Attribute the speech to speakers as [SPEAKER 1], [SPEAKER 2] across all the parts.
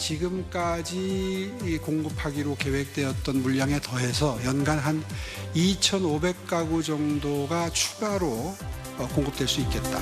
[SPEAKER 1] 지금까지 공급하기로 계획되었던 물량에 더해서 연간 한 2,500가구 정도가 추가로 공급될 수 있겠다.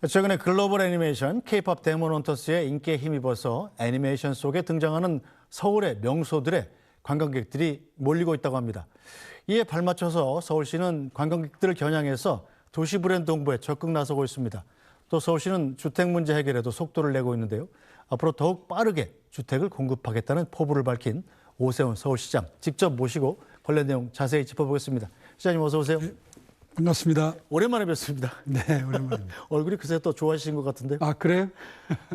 [SPEAKER 2] 최근에 글로벌 애니메이션 K-팝 데몬 헌터스의 인기에 힘입어서 애니메이션 속에 등장하는 서울의 명소들에 관광객들이 몰리고 있다고 합니다. 이에 발맞춰서 서울시는 관광객들을 겨냥해서 도시 브랜드 홍보에 적극 나서고 있습니다. 또 서울시는 주택 문제 해결에도 속도를 내고 있는데요. 앞으로 더욱 빠르게 주택을 공급하겠다는 포부를 밝힌 오세훈 서울시장 직접 모시고 관련 내용 자세히 짚어보겠습니다. 시장님 어서 오세요.
[SPEAKER 1] 네, 반갑습니다.
[SPEAKER 2] 오랜만에 뵙습니다.
[SPEAKER 1] 네, 오랜만입니다.
[SPEAKER 2] 얼굴이 그새 또 좋아지신 것 같은데요.
[SPEAKER 1] 아, 그래요?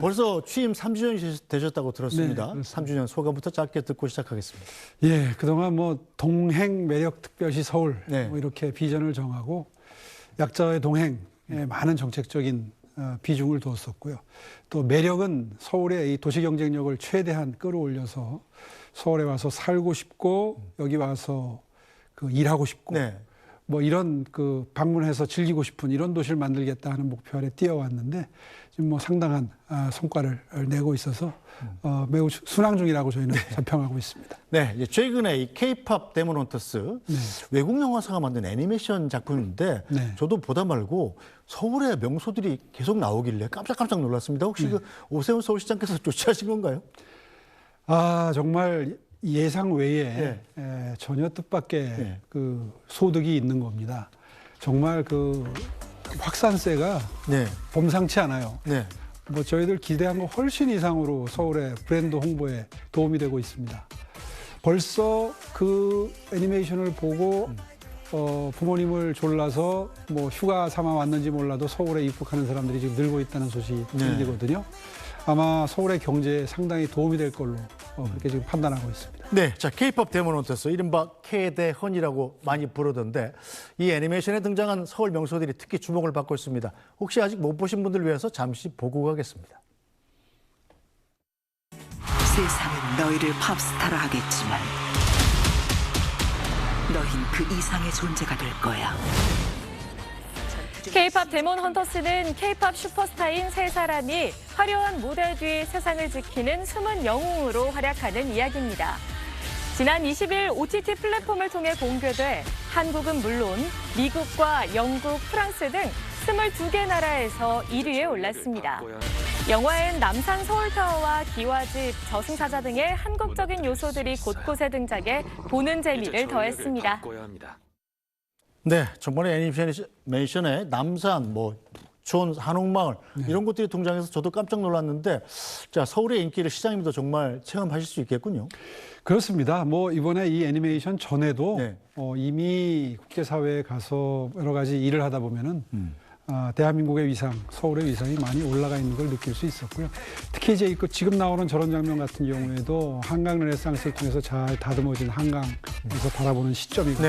[SPEAKER 2] 벌써 취임 3주년이 되셨다고 들었습니다.
[SPEAKER 1] 네,
[SPEAKER 2] 3주년 소감부터 짧게 듣고 시작하겠습니다.
[SPEAKER 1] 예, 그동안 뭐 동행 매력 특별시 서울
[SPEAKER 2] 네.
[SPEAKER 1] 뭐 이렇게 비전을 정하고 약자의 동행에 많은 정책적인 비중을 두었었고요. 또 매력은 서울의 이 도시 경쟁력을 최대한 끌어올려서 서울에 와서 살고 싶고 여기 와서 일하고 싶고
[SPEAKER 2] 네.
[SPEAKER 1] 뭐 이런 방문해서 즐기고 싶은 이런 도시를 만들겠다 하는 목표 아래 뛰어왔는데 지금 뭐 상당한 성과를 내고 있어서 매우 순항 중이라고 저희는 자평하고 있습니다.
[SPEAKER 2] 네, 이제 최근에 이 K-팝 데몬 헌터스
[SPEAKER 1] 네.
[SPEAKER 2] 외국 영화사가 만든 애니메이션 작품인데
[SPEAKER 1] 네.
[SPEAKER 2] 저도 보다 말고 서울의 명소들이 계속 나오길래 깜짝깜짝 놀랐습니다. 혹시
[SPEAKER 1] 네.
[SPEAKER 2] 오세훈 서울시장께서 조치하신 건가요?
[SPEAKER 1] 아, 정말 예상 외에 전혀 뜻밖의 소득이 있는 겁니다. 정말 확산세가
[SPEAKER 2] 네.
[SPEAKER 1] 범상치 않아요.
[SPEAKER 2] 네.
[SPEAKER 1] 뭐 저희들 기대한 거 훨씬 이상으로 서울의 브랜드 홍보에 도움이 되고 있습니다. 벌써 그 애니메이션을 보고 부모님을 졸라서 뭐 휴가 삼아 왔는지 몰라도 서울에 입국하는 사람들이 지금 늘고 있다는 소식이 들리거든요. 아마 서울의 경제에 상당히 도움이 될 걸로 그렇게 지금 판단하고 있습니다.
[SPEAKER 2] 네, 자 K-팝 데몬 헌터스 이른바 K대헌이라고 많이 부르던데 이 애니메이션에 등장한 서울 명소들이 특히 주목을 받고 있습니다. 혹시 아직 못 보신 분들을 위해서 잠시 보고 가겠습니다.
[SPEAKER 3] 세상은 너희를 팝스타로 하겠지만 너흰 그 이상의 존재가 될 거야.
[SPEAKER 4] K-팝 데몬 헌터스는 K-팝 슈퍼스타인 세 사람이 화려한 무대 뒤 세상을 지키는 숨은 영웅으로 활약하는 이야기입니다. 지난 20일 OTT 플랫폼을 통해 공개돼 한국은 물론 미국과 영국, 프랑스 등 22개 나라에서 1위에 올랐습니다. 영화엔 남산 서울타워와 기와집, 저승사자 등의 한국적인 요소들이 곳곳에 등장해 보는 재미를 더했습니다.
[SPEAKER 2] 네, 저번에 애니메이션에 남산, 촌, 한옥마을 이런 곳들이 등장해서 저도 깜짝 놀랐는데 자 서울의 인기를 시장님도 정말 체험하실 수 있겠군요.
[SPEAKER 1] 그렇습니다. 뭐 이번에 이 애니메이션 전에도 이미 국제사회에 가서 여러 가지 일을 하다 보면은 대한민국의 위상, 서울의 위상이 많이 올라가 있는 걸 느낄 수 있었고요. 특히 이제 지금 나오는 저런 장면 같은 경우에도 한강 르네상스를 통해서 잘 다듬어진 한강에서 바라보는 시점이고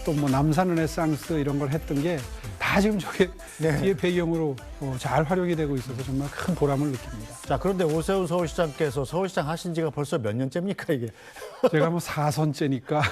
[SPEAKER 1] 또 뭐 남산 르네상스 이런 걸 했던 게 다 지금 저게 뒤에 배경으로 잘 활용이 되고 있어서 정말 큰 보람을 느낍니다.
[SPEAKER 2] 자, 그런데 오세훈 서울시장께서 서울시장 하신 지가 벌써 몇 년째입니까, 이게?
[SPEAKER 1] 제가 뭐 4선째니까.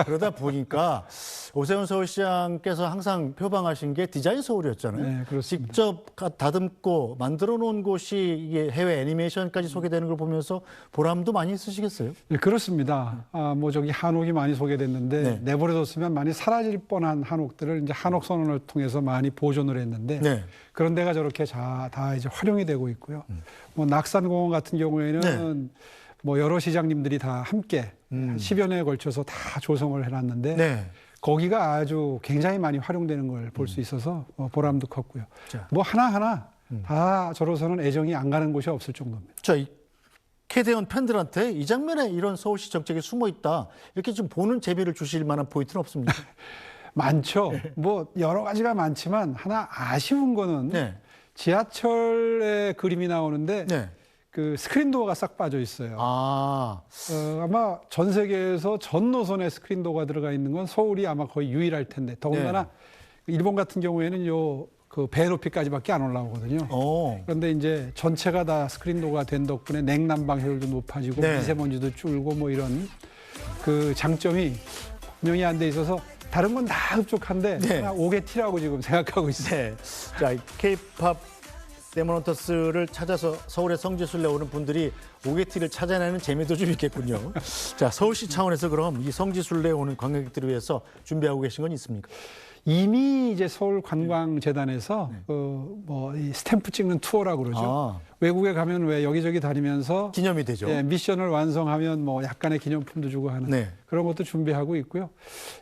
[SPEAKER 2] 그러다 보니까 오세훈 서울시장께서 항상 표방하신 게 디자인 서울이었잖아요.
[SPEAKER 1] 네, 그렇습니다.
[SPEAKER 2] 직접 다듬고 만들어 놓은 곳이 이게 해외 애니메이션까지 소개되는 걸 보면서 보람도 많이 있으시겠어요?
[SPEAKER 1] 네, 그렇습니다. 뭐 저기 한옥이 많이 소개됐는데 내버려뒀으면 많이 사라질 뻔한 한옥들을 이제 한옥 선언을 통해서 많이 보존을 했는데 그런 데가 저렇게 다 이제 활용이 되고 있고요. 뭐 낙산공원 같은 경우에는 뭐 여러 시장님들이 다 함께 10여 년에 걸쳐서 다 조성을 해놨는데 거기가 아주 굉장히 많이 활용되는 걸 볼 수 있어서 보람도 컸고요. 뭐 하나하나 다 저로서는 애정이 안 가는 곳이 없을 정도입니다.
[SPEAKER 2] 자, K대헌 팬들한테 이 장면에 이런 서울시 정책이 숨어 있다. 이렇게 좀 보는 재미를 주실 만한 포인트는 없습니까?
[SPEAKER 1] 많죠. 뭐 여러 가지가 많지만 하나 아쉬운 거는 지하철에 그림이 나오는데 그 스크린 도어가 싹 빠져 있어요. 아마 전 세계에서 전 노선에 스크린 도어가 들어가 있는 건 서울이 아마 거의 유일할 텐데 더군다나 일본 같은 경우에는 그 배 높이까지밖에 안 올라오거든요. 그런데 이제 전체가 다 스크린도어가 된 덕분에 냉난방 효율도 높아지고
[SPEAKER 2] 네.
[SPEAKER 1] 미세먼지도 줄고 뭐 이런 그 장점이 분명히 안 돼 있어서 다른 건 다 흡족한데
[SPEAKER 2] 네.
[SPEAKER 1] 하나 오게티라고 지금 생각하고 있어요.
[SPEAKER 2] 네. 자, K-팝 데모넌터스를 찾아서 서울의 성지순례 오는 분들이 오게티를 찾아내는 재미도 좀 있겠군요. 자, 서울시 차원에서 그럼 이 성지순례 오는 관광객들을 위해서 준비하고 계신 건 있습니까?
[SPEAKER 1] 이미 이제 서울관광재단에서 이 스탬프 찍는 투어라고 그러죠. 외국에 가면 왜 여기저기 다니면서
[SPEAKER 2] 기념이 되죠.
[SPEAKER 1] 예, 미션을 완성하면 뭐 약간의 기념품도 주고 하는
[SPEAKER 2] 네.
[SPEAKER 1] 그런 것도 준비하고 있고요.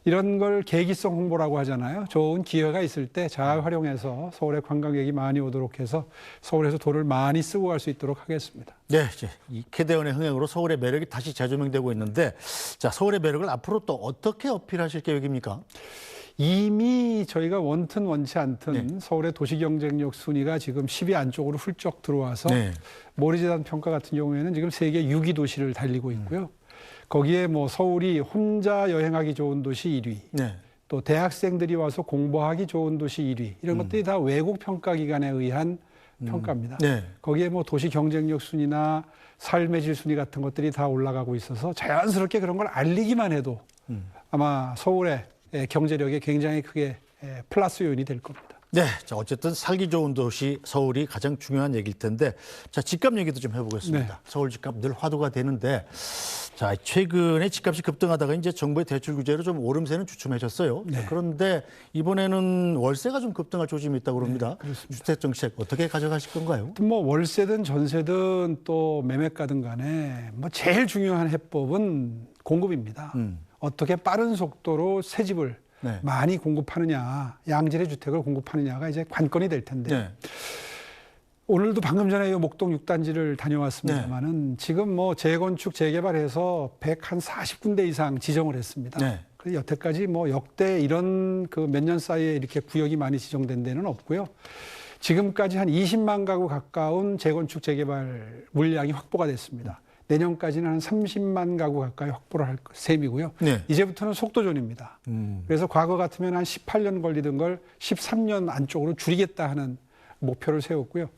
[SPEAKER 1] 이런 걸 계기성 홍보라고 하잖아요. 좋은 기회가 있을 때 잘 활용해서 서울에 관광객이 많이 오도록 해서 서울에서 돈을 많이 쓰고 갈 수 있도록 하겠습니다.
[SPEAKER 2] 네, 이제 이 캐대원의 흥행으로 서울의 매력이 다시 재조명되고 있는데, 자, 서울의 매력을 앞으로 또 어떻게 어필하실 계획입니까?
[SPEAKER 1] 이미 저희가 원튼 원치 않든 서울의 도시경쟁력 순위가 지금 10위 안쪽으로 훌쩍 들어와서 모리재단 평가 같은 경우에는 지금 세계 6위 도시를 달리고 있고요. 거기에 뭐 서울이 혼자 여행하기 좋은 도시 1위, 또 대학생들이 와서 공부하기 좋은 도시 1위, 이런 것들이 다 외국 평가 기관에 의한 평가입니다. 거기에 뭐 도시 경쟁력 순위나 삶의 질 순위 같은 것들이 다 올라가고 있어서 자연스럽게 그런 걸 알리기만 해도 아마 서울의 경제력에 굉장히 크게 플러스 요인이 될 겁니다.
[SPEAKER 2] 네, 자, 어쨌든 살기 좋은 도시 서울이 가장 중요한 얘기일 텐데, 자, 집값 얘기도 좀 해보겠습니다. 서울 집값 늘 화두가 되는데, 자, 최근에 집값이 급등하다가 이제 정부의 대출 규제로 좀 오름세는 주춤해졌어요. 자, 그런데 이번에는 월세가 좀 급등할 조짐이 있다고 그럽니다. 주택 정책 어떻게 가져가실 건가요?
[SPEAKER 1] 뭐 월세든 전세든 또 매매가든 간에 뭐 제일 중요한 해법은 공급입니다. 어떻게 빠른 속도로 새 집을 많이 공급하느냐, 양질의 주택을 공급하느냐가 이제 관건이 될 텐데 오늘도 방금 전에 이 목동 6단지를 다녀왔습니다만은 지금 뭐 재건축 재개발해서 140군데 이상 지정을 했습니다. 그래서 여태까지 뭐 역대 이런 그 몇 년 사이에 이렇게 구역이 많이 지정된 데는 없고요. 지금까지 한 20만 가구 가까운 재건축 재개발 물량이 확보가 됐습니다. 내년까지는 한 30만 가구 가까이 확보를 할 셈이고요. 이제부터는 속도전입니다. 그래서 과거 같으면 한 18년 걸리던 걸 13년 안쪽으로 줄이겠다 하는 목표를 세웠고요.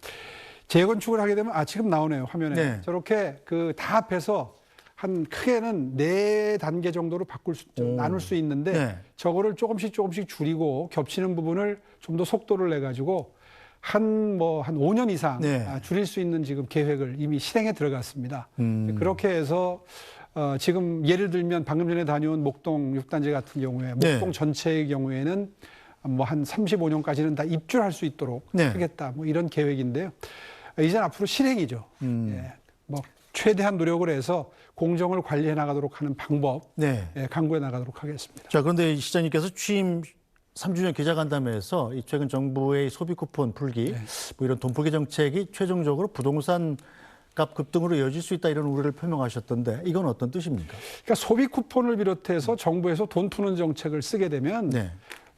[SPEAKER 1] 재건축을 하게 되면 지금 나오네요, 화면에. 저렇게 그 다 합해서 한 크게는 4단계 정도로 나눌 수 있는데 저거를 조금씩 줄이고 겹치는 부분을 좀 더 속도를 내 가지고 한 5년 이상 줄일 수 있는 지금 계획을 이미 실행에 들어갔습니다. 그렇게 해서 지금 예를 들면 방금 전에 다녀온 목동 6단지 같은 경우에 목동 전체의 경우에는 뭐 한 35년까지는 다 입주할 수 있도록 하겠다. 뭐 이런 계획인데요. 이제 앞으로 실행이죠. 뭐 최대한 노력을 해서 공정을 관리해 나가도록 하는 방법 강구해 나가도록 하겠습니다.
[SPEAKER 2] 자, 그런데 시장님께서 취임 3주년 기자간담회에서 이 최근 정부의 소비 쿠폰 풀기, 뭐 이런 돈풀기 정책이 최종적으로 부동산 값 급등으로 이어질 수 있다 이런 우려를 표명하셨던데 이건 어떤 뜻입니까?
[SPEAKER 1] 그러니까 소비 쿠폰을 비롯해서 정부에서 돈 푸는 정책을 쓰게 되면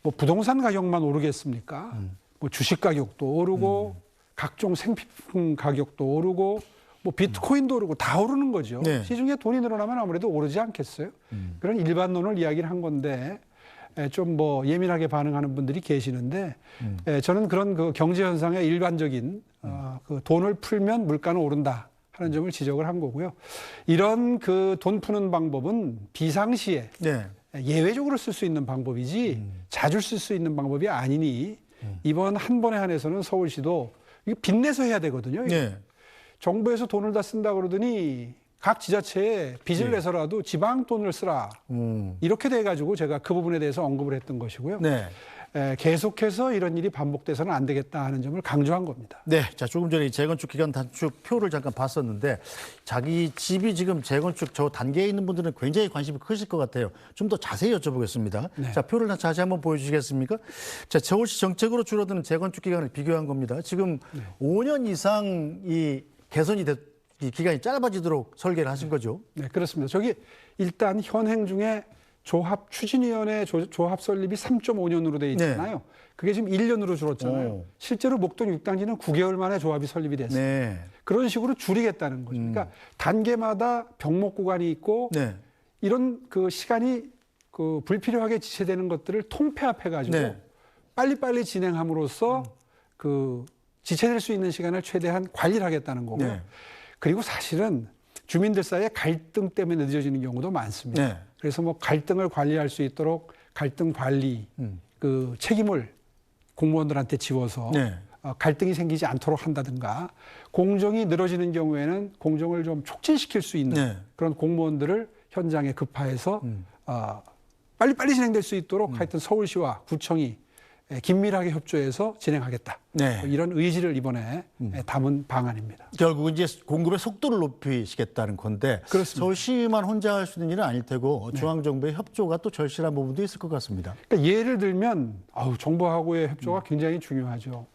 [SPEAKER 1] 뭐 부동산 가격만 오르겠습니까? 뭐 주식 가격도 오르고 각종 생필품 가격도 오르고 뭐 비트코인도 오르고 다 오르는 거죠. 시중에 돈이 늘어나면 아무래도 오르지 않겠어요? 그런 일반론을 이야기를 한 건데 좀 뭐 예민하게 반응하는 분들이 계시는데 저는 그런 그 경제 현상의 일반적인 그 돈을 풀면 물가는 오른다 하는 점을 지적을 한 거고요. 이런 그 돈 푸는 방법은 비상시에 예외적으로 쓸 수 있는 방법이지 자주 쓸 수 있는 방법이 아니니 이번 한 번에 한해서는 서울시도 이거 빚내서 해야 되거든요. 정부에서 돈을 다 쓴다 그러더니 각 지자체에 빚을 내서라도 지방 돈을 쓰라. 이렇게 돼가지고 제가 그 부분에 대해서 언급을 했던 것이고요. 계속해서 이런 일이 반복돼서는 안 되겠다 하는 점을 강조한 겁니다.
[SPEAKER 2] 자, 조금 전에 재건축 기간 단축 표를 잠깐 봤었는데 자기 집이 지금 재건축 저 단계에 있는 분들은 굉장히 관심이 크실 것 같아요. 좀 더 자세히 여쭤보겠습니다. 자, 표를 자세히 한번 보여주시겠습니까? 자, 서울시 정책으로 줄어드는 재건축 기간을 비교한 겁니다. 지금 5년 이상 이 개선이 이 기간이 짧아지도록 설계를 하신 거죠?
[SPEAKER 1] 네, 그렇습니다. 저기 일단 현행 중에 조합 추진위원회 조합 설립이 3.5년으로 돼 있잖아요. 그게 지금 1년으로 줄었잖아요. 실제로 목동 6단지는 9개월 만에 조합이 설립이 됐어요. 그런 식으로 줄이겠다는 거죠. 그러니까 단계마다 병목 구간이 있고 이런 그 시간이 그 불필요하게 지체되는 것들을 통폐합해가지고 빨리빨리 진행함으로써 그 지체될 수 있는 시간을 최대한 관리를 하겠다는 거고요.
[SPEAKER 2] 네.
[SPEAKER 1] 그리고 사실은 주민들 사이에 갈등 때문에 늦어지는 경우도 많습니다.
[SPEAKER 2] 네.
[SPEAKER 1] 그래서 뭐 갈등을 관리할 수 있도록 갈등 관리 그 책임을 공무원들한테 지워서
[SPEAKER 2] 네.
[SPEAKER 1] 갈등이 생기지 않도록 한다든가 공정이 늘어지는 경우에는 공정을 좀 촉진시킬 수 있는
[SPEAKER 2] 네.
[SPEAKER 1] 그런 공무원들을 현장에 급파해서 빨리빨리 진행될 수 있도록 하여튼 서울시와 구청이 긴밀하게 협조해서 진행하겠다.
[SPEAKER 2] 네.
[SPEAKER 1] 이런 의지를 이번에 담은 방안입니다.
[SPEAKER 2] 결국은 이제 공급의 속도를 높이시겠다는 건데
[SPEAKER 1] 그렇습니다.
[SPEAKER 2] 서울시만 혼자 할 수 있는 일은 아닐 테고 중앙정부의 협조가 또 절실한 부분도 있을 것 같습니다.
[SPEAKER 1] 그러니까 예를 들면 정부하고의 협조가 굉장히 중요하죠.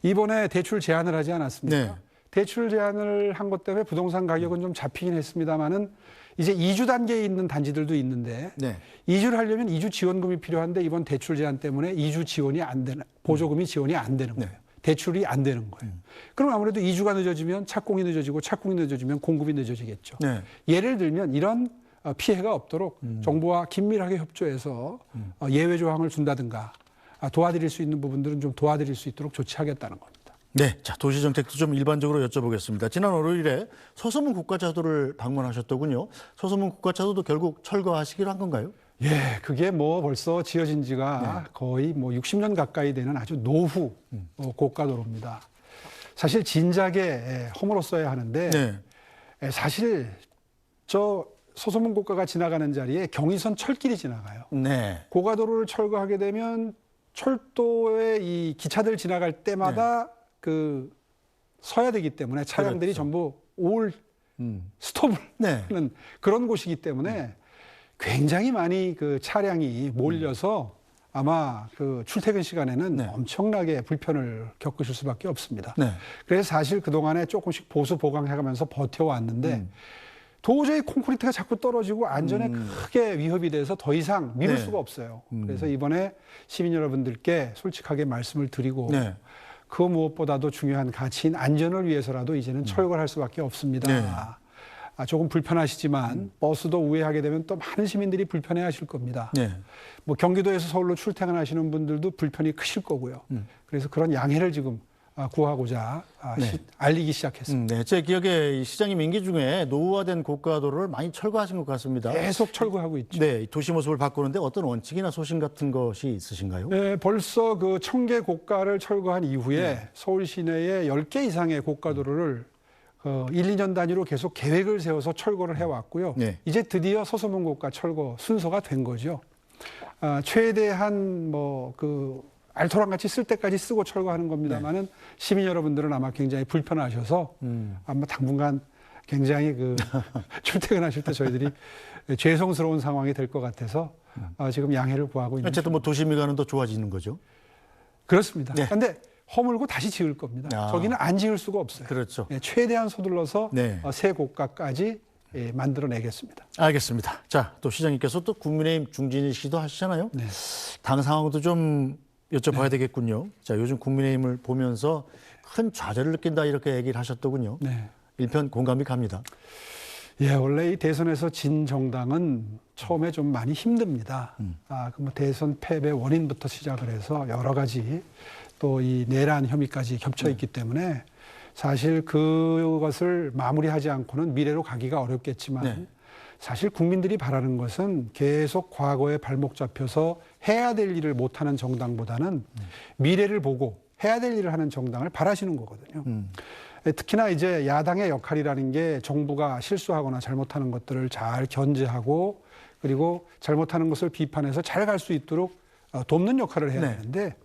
[SPEAKER 1] 이번에 대출 제한을 하지 않았습니까?
[SPEAKER 2] 네.
[SPEAKER 1] 대출 제한을 한 것 때문에 부동산 가격은 좀 잡히긴 했습니다만은 이제 이주 단계에 있는 단지들도 있는데
[SPEAKER 2] 네.
[SPEAKER 1] 이주를 하려면 이주 지원금이 필요한데 이번 대출 제한 때문에 이주 지원이 안 되는 보조금이 지원이 안 되는 거예요. 대출이 안 되는 거예요. 그럼 아무래도 이주가 늦어지면 착공이 늦어지고 착공이 늦어지면 공급이 늦어지겠죠.
[SPEAKER 2] 네.
[SPEAKER 1] 예를 들면 이런 피해가 없도록 정부와 긴밀하게 협조해서 예외 조항을 준다든가 도와드릴 수 있는 부분들은 좀 도와드릴 수 있도록 조치하겠다는 겁니다.
[SPEAKER 2] 네, 자 도시정책도 좀 일반적으로 여쭤보겠습니다. 지난 월요일에 서소문 국가차도를 방문하셨더군요. 서소문 국가차도도 결국 철거하시기로 한 건가요?
[SPEAKER 1] 예, 그게 뭐 벌써 지어진 지가 거의 뭐 60년 가까이 되는 아주 노후 고가도로입니다. 사실 진작에 허물었어야 하는데
[SPEAKER 2] 네.
[SPEAKER 1] 사실 저 서소문 고가가 지나가는 자리에 경의선 철길이 지나가요.
[SPEAKER 2] 네.
[SPEAKER 1] 고가도로를 철거하게 되면 철도에 이 기차들 지나갈 때마다 그 서야 되기 때문에 차량들이
[SPEAKER 2] 그렇죠.
[SPEAKER 1] 전부 올 스톱을
[SPEAKER 2] 네.
[SPEAKER 1] 하는 그런 곳이기 때문에 굉장히 많이 그 차량이 몰려서 아마 그 출퇴근 시간에는
[SPEAKER 2] 네.
[SPEAKER 1] 엄청나게 불편을 겪으실 수밖에 없습니다.
[SPEAKER 2] 네.
[SPEAKER 1] 그래서 사실 그동안에 조금씩 보수 보강해가면서 버텨왔는데 도저히 콘크리트가 자꾸 떨어지고 안전에 크게 위협이 돼서 더 이상 미룰
[SPEAKER 2] 네.
[SPEAKER 1] 수가 없어요. 그래서 이번에 시민 여러분들께 솔직하게 말씀을 드리고
[SPEAKER 2] 네.
[SPEAKER 1] 그 무엇보다도 중요한 가치인 안전을 위해서라도 이제는 철거를 할 수밖에 없습니다.
[SPEAKER 2] 네.
[SPEAKER 1] 조금 불편하시지만 버스도 우회하게 되면 또 많은 시민들이 불편해하실 겁니다.
[SPEAKER 2] 네.
[SPEAKER 1] 뭐 경기도에서 서울로 출퇴근하시는 분들도 불편이 크실 거고요. 그래서 그런 양해를 지금 구하고자 알리기 시작했습니다.
[SPEAKER 2] 네, 제 기억에 이 시장님 임기 중에 노후화된 고가도로를 많이 철거하신 것 같습니다.
[SPEAKER 1] 계속 철거하고 있죠.
[SPEAKER 2] 네, 도시 모습을 바꾸는데 어떤 원칙이나 소신 같은 것이 있으신가요?
[SPEAKER 1] 네, 벌써 그 청계 고가를 철거한 이후에 서울 시내에 10개 이상의 고가도로를 1, 2년 단위로 계속 계획을 세워서 철거를 해왔고요.
[SPEAKER 2] 네.
[SPEAKER 1] 이제 드디어 서소문 고가 철거 순서가 된 거죠. 최대한 뭐 그 알토랑 같이 쓸 때까지 쓰고 철거하는 겁니다만은 시민 여러분들은 아마 굉장히 불편하셔서 아마 당분간 굉장히 그 출퇴근하실 때 저희들이 죄송스러운 상황이 될 것 같아서 지금 양해를 구하고 있는.
[SPEAKER 2] 어쨌든 뭐 도시 미관은 더 좋아지는 거죠.
[SPEAKER 1] 그렇습니다.
[SPEAKER 2] 네.
[SPEAKER 1] 그런데 허물고 다시 지을 겁니다. 저기는 안 지을 수가 없어요.
[SPEAKER 2] 그렇죠.
[SPEAKER 1] 최대한 서둘러서
[SPEAKER 2] 네.
[SPEAKER 1] 새 고가까지 만들어내겠습니다.
[SPEAKER 2] 알겠습니다. 자, 또 시장님께서 또 국민의힘 중진이시기도 하시잖아요.
[SPEAKER 1] 네.
[SPEAKER 2] 당 상황도 좀 여쭤봐야 되겠군요. 자, 요즘 국민의힘을 보면서 큰 좌절을 느낀다 이렇게 얘기를 하셨더군요.
[SPEAKER 1] 네.
[SPEAKER 2] 일편 공감이 갑니다.
[SPEAKER 1] 예, 원래 이 대선에서 진 정당은 처음에 좀 많이 힘듭니다. 그 뭐 대선 패배 원인부터 시작을 해서 여러 가지 또 이 내란 혐의까지 겹쳐 있기 때문에 사실 그것을 마무리하지 않고는 미래로 가기가 어렵겠지만 사실 국민들이 바라는 것은 계속 과거에 발목 잡혀서 해야 될 일을 못하는 정당보다는 미래를 보고 해야 될 일을 하는 정당을 바라시는 거거든요. 특히나 이제 야당의 역할이라는 게 정부가 실수하거나 잘못하는 것들을 잘 견제하고 그리고 잘못하는 것을 비판해서 잘 갈 수 있도록 돕는 역할을 해야 되는데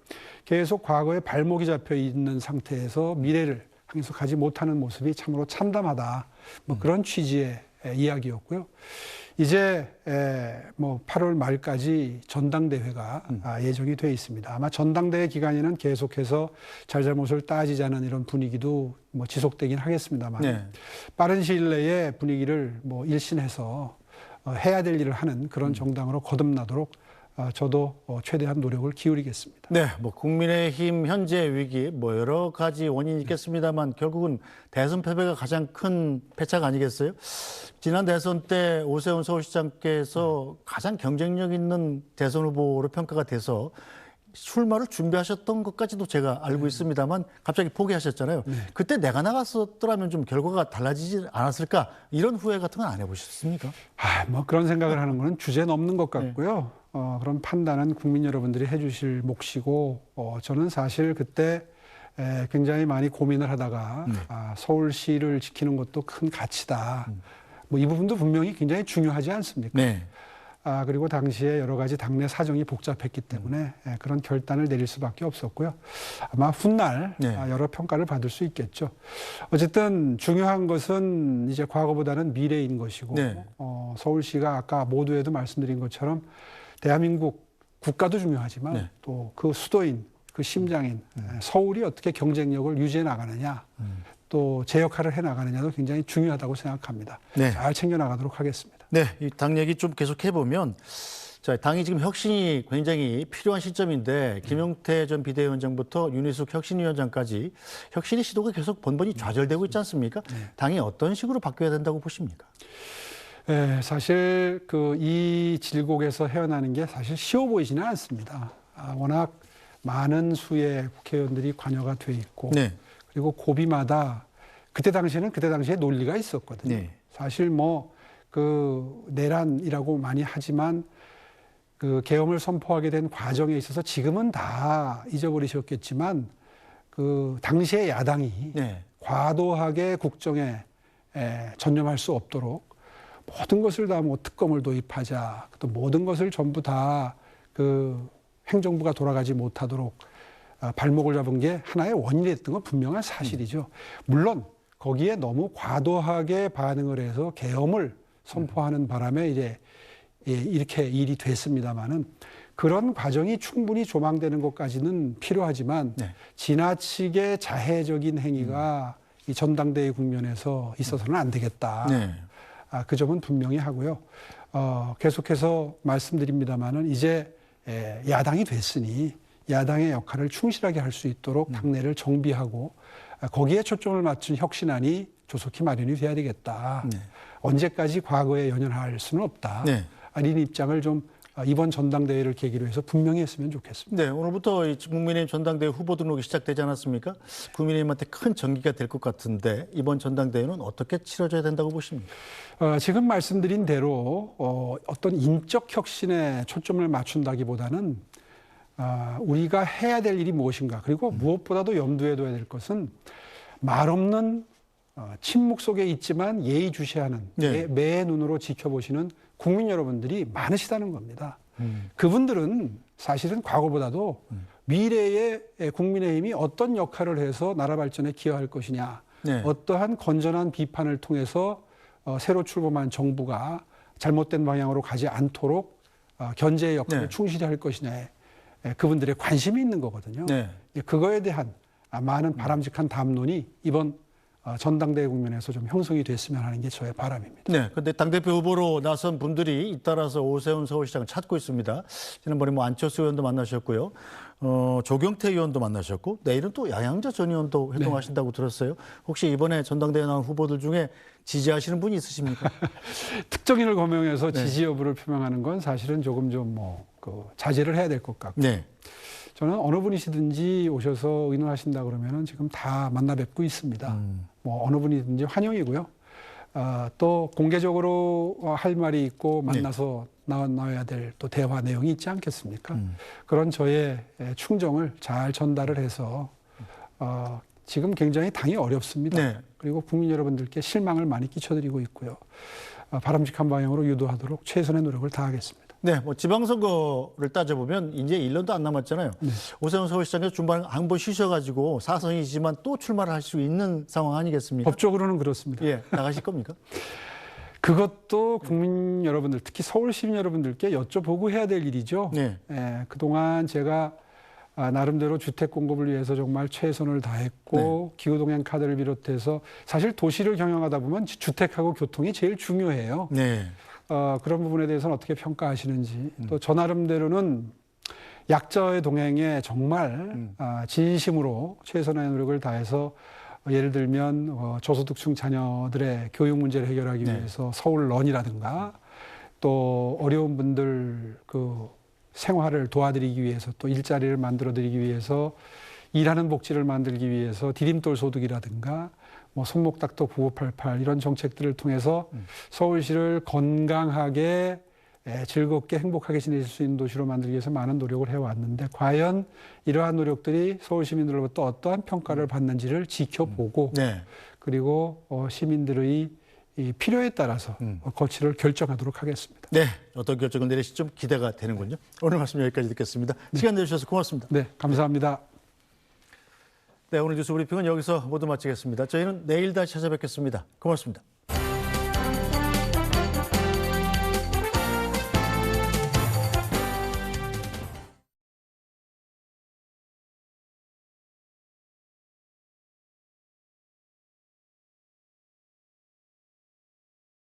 [SPEAKER 1] 계속 과거에 발목이 잡혀 있는 상태에서 미래를 향해서 가지 못하는 모습이 참으로 참담하다. 뭐 그런 취지의 이야기였고요. 이제 뭐 8월 말까지 전당대회가 예정이 돼 있습니다. 아마 전당대회 기간에는 계속해서 잘잘못을 따지자는 이런 분위기도 뭐 지속되긴 하겠습니다만 빠른 시일 내에 분위기를 뭐 일신해서 해야 될 일을 하는 그런 정당으로 거듭나도록 저도 최대한 노력을 기울이겠습니다.
[SPEAKER 2] 네, 뭐 국민의힘 현재 위기 뭐 여러 가지 원인이 있겠습니다만 결국은 대선 패배가 가장 큰 패착 아니겠어요? 지난 대선 때 오세훈 서울시장께서 가장 경쟁력 있는 대선 후보로 평가가 돼서 출마를 준비하셨던 것까지도 제가 알고 있습니다만 갑자기 포기하셨잖아요. 그때 내가 나갔었더라면 좀 결과가 달라지지 않았을까 이런 후회 같은 건 안 해보셨습니까?
[SPEAKER 1] 뭐 그런 생각을 하는 거는 주제 넘는 것 같고요. 그런 판단은 국민 여러분들이 해주실 몫이고 저는 사실 그때 굉장히 많이 고민을 하다가 서울시를 지키는 것도 큰 가치다. 뭐 이 부분도 분명히 굉장히 중요하지 않습니까?
[SPEAKER 2] 네.
[SPEAKER 1] 그리고 당시에 여러 가지 당내 사정이 복잡했기 때문에 그런 결단을 내릴 수밖에 없었고요. 아마 훗날 여러 평가를 받을 수 있겠죠. 어쨌든 중요한 것은 이제 과거보다는 미래인 것이고 서울시가 아까 모두에도 말씀드린 것처럼 대한민국 국가도 중요하지만 또 그 수도인 그 심장인 서울이 어떻게 경쟁력을 유지해 나가느냐 또 제 역할을 해 나가느냐도 굉장히 중요하다고 생각합니다. 잘 챙겨 나가도록 하겠습니다.
[SPEAKER 2] 네, 이 당 얘기 좀 계속 해보면 당이 지금 혁신이 굉장히 필요한 시점인데 김용태 전 비대위원장부터 윤희숙 혁신위원장까지 혁신의 시도가 계속 번번이 좌절되고 있지 않습니까? 당이 어떤 식으로 바뀌어야 된다고 보십니까?
[SPEAKER 1] 사실 이 질곡에서 헤어나는 게 사실 쉬워 보이지는 않습니다. 워낙 많은 수의 국회의원들이 관여가 돼 있고 그리고 고비마다 그때 당시에 논리가 있었거든요. 사실 내란이라고 많이 하지만 그 계엄을 선포하게 된 과정에 있어서 지금은 다 잊어버리셨겠지만 그 당시의 야당이 과도하게 국정에 전념할 수 없도록 모든 것을 다 특검을 도입하자 또 모든 것을 전부 다 그 행정부가 돌아가지 못하도록 발목을 잡은 게 하나의 원인이 됐던 건 분명한 사실이죠. 물론 거기에 너무 과도하게 반응을 해서 계엄을 선포하는 바람에 이제 이렇게 일이 됐습니다만은 그런 과정이 충분히 조망되는 것까지는 필요하지만 지나치게 자해적인 행위가 이 전당대회 국면에서 있어서는 안 되겠다. 그 점은 분명히 하고요. 계속해서 말씀드립니다만은 이제 야당이 됐으니 야당의 역할을 충실하게 할 수 있도록 당내를 정비하고 거기에 초점을 맞춘 혁신안이 조속히 마련이 돼야 되겠다. 언제까지 과거에 연연할 수는 없다. 이런 입장을 좀 이번 전당대회를 계기로 해서 분명히 했으면 좋겠습니다.
[SPEAKER 2] 네, 오늘부터 국민의힘 전당대회 후보 등록이 시작되지 않았습니까? 국민의힘한테 큰 전기가 될 것 같은데 이번 전당대회는 어떻게 치러져야 된다고 보십니까?
[SPEAKER 1] 지금 말씀드린 대로 어떤 인적 혁신에 초점을 맞춘다기보다는 우리가 해야 될 일이 무엇인가 그리고 무엇보다도 염두에 둬야 될 것은 말없는 침묵 속에 있지만 예의주시하는 매의 눈으로 지켜보시는 국민 여러분들이 많으시다는 겁니다. 그분들은 사실은 과거보다도 미래의 국민의힘이 어떤 역할을 해서 나라 발전에 기여할 것이냐 어떠한 건전한 비판을 통해서 새로 출범한 정부가 잘못된 방향으로 가지 않도록 견제의 역할을 충실히 할 것이냐에 그분들의 관심이 있는 거거든요. 그거에 대한 많은 바람직한 담론이 이번 전당대회 국면에서 좀 형성이 됐으면 하는 게 저의 바람입니다.
[SPEAKER 2] 네, 그런데 당대표 후보로 나선 분들이 잇따라서 오세훈 서울시장을 찾고 있습니다. 지난번에 안철수 의원도 만나셨고요. 조경태 의원도 만나셨고 내일은 또 양양자 전 의원도 활동하신다고 들었어요. 혹시 이번에 전당대회 나온 후보들 중에 지지하시는 분이 있으십니까?
[SPEAKER 1] 특정인을 거명해서 지지 여부를 표명하는 건 사실은 조금 자제를 해야 될 것 같고 저는 어느 분이시든지 오셔서 의논하신다 그러면은 지금 다 만나 뵙고 있습니다. 어느 분이든지 환영이고요. 또 공개적으로 할 말이 있고 만나서 나와야 될 또 대화 내용이 있지 않겠습니까? 그런 저의 충정을 잘 전달을 해서 지금 굉장히 당이 어렵습니다. 그리고 국민 여러분들께 실망을 많이 끼쳐드리고 있고요. 바람직한 방향으로 유도하도록 최선의 노력을 다하겠습니다.
[SPEAKER 2] 네, 지방선거를 따져보면 이제 1년도 안 남았잖아요. 오세훈 서울시장께서 중반에 한번 쉬셔가지고 4선이지만 또 출마를 할 수 있는 상황 아니겠습니까?
[SPEAKER 1] 법적으로는 그렇습니다.
[SPEAKER 2] 나가실 겁니까?
[SPEAKER 1] 그것도 국민 여러분들, 특히 서울 시민 여러분들께 여쭤보고 해야 될 일이죠. 그동안 제가 나름대로 주택 공급을 위해서 정말 최선을 다했고 기후동행 카드를 비롯해서 사실 도시를 경영하다 보면 주택하고 교통이 제일 중요해요. 그런 부분에 대해서는 어떻게 평가하시는지 또 저 나름대로는 약자의 동행에 정말 진심으로 최선의 노력을 다해서 예를 들면 저소득층 자녀들의 교육 문제를 해결하기 위해서 서울런이라든가 또 어려운 분들 생활을 도와드리기 위해서 또 일자리를 만들어드리기 위해서 일하는 복지를 만들기 위해서 디딤돌 소득이라든가 뭐 송목닥터 9588 이런 정책들을 통해서 서울시를 건강하게 즐겁게 행복하게 지낼 수 있는 도시로 만들기 위해서 많은 노력을 해왔는데 과연 이러한 노력들이 서울 시민들로부터 어떠한 평가를 받는지를 지켜보고
[SPEAKER 2] 네.
[SPEAKER 1] 그리고 시민들의 이 필요에 따라서 거취를 결정하도록 하겠습니다.
[SPEAKER 2] 네, 어떤 결정을 내릴지 좀 기대가 되는군요. 오늘 말씀 여기까지 듣겠습니다. 시간 내주셔서 고맙습니다.
[SPEAKER 1] 네, 감사합니다.
[SPEAKER 2] 네, 오늘 뉴스 브리핑은 여기서 모두 마치겠습니다. 저희는 내일 다시 찾아뵙겠습니다. 고맙습니다.